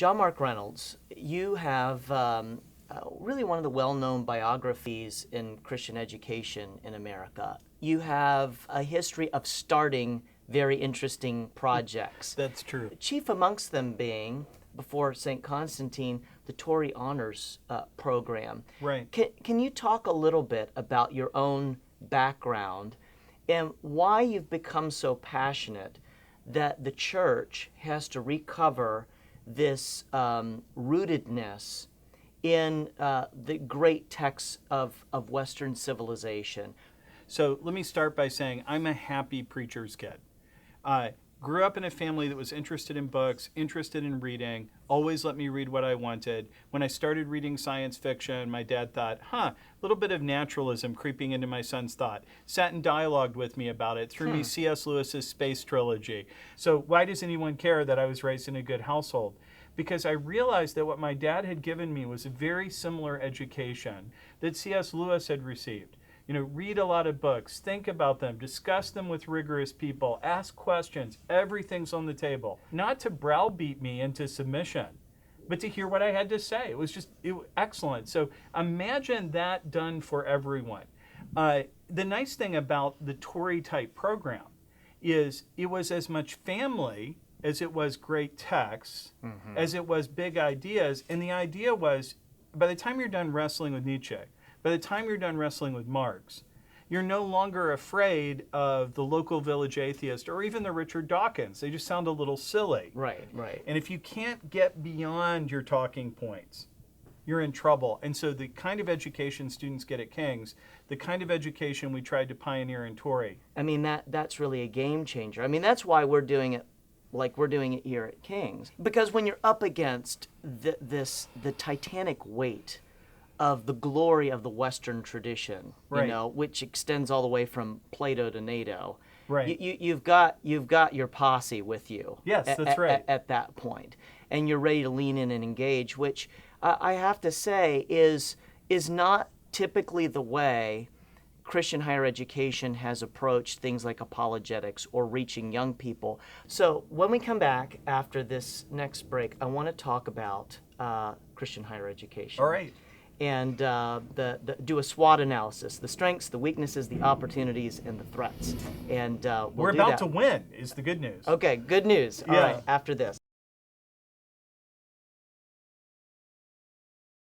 John Mark Reynolds, you have really one of the well-known biographies in Christian education in America. You have a history of starting very interesting projects. That's true. Chief amongst them being, before St. Constantine, the Tory Honors Program. Right. Can you talk a little bit about your own background and why you've become so passionate that the church has to recover this rootedness in the great texts of Western civilization? So let me start by saying I'm a happy preacher's kid. Grew up in a family that was interested in books, interested in reading, always let me read what I wanted. When I started reading science fiction, my dad thought, a little bit of naturalism creeping into my son's thought. Sat and dialogued with me about it, threw me C.S. Lewis's Space Trilogy. So why does anyone care that I was raised in a good household? Because I realized that what my dad had given me was a very similar education that C.S. Lewis had received. Read a lot of books, think about them, discuss them with rigorous people, ask questions, everything's on the table. Not to browbeat me into submission, but to hear what I had to say. It was excellent. So imagine that done for everyone. The nice thing about the Tory type program is it was as much family as it was great texts, as it was big ideas. And the idea was, by the time you're done wrestling with Nietzsche, by the time you're done wrestling with Marx, you're no longer afraid of the local village atheist or even the Richard Dawkins. They just sound a little silly. Right. And if you can't get beyond your talking points, you're in trouble. And so the kind of education students get at King's, the kind of education we tried to pioneer in Tory. I mean, that's really a game changer. I mean, that's why we're doing it like we're doing it here at King's. Because when you're up against the titanic weight of the glory of the Western tradition, which extends all the way from Plato to NATO. Right. You've got your posse with you. Yes, that's right. At that point, and you're ready to lean in and engage, which I have to say is not typically the way Christian higher education has approached things like apologetics or reaching young people. So when we come back after this next break, I want to talk about Christian higher education. All right. And do a SWOT analysis, the strengths, the weaknesses, the opportunities, and the threats. And we're about to win is the good news. Okay, good news. All right, after this.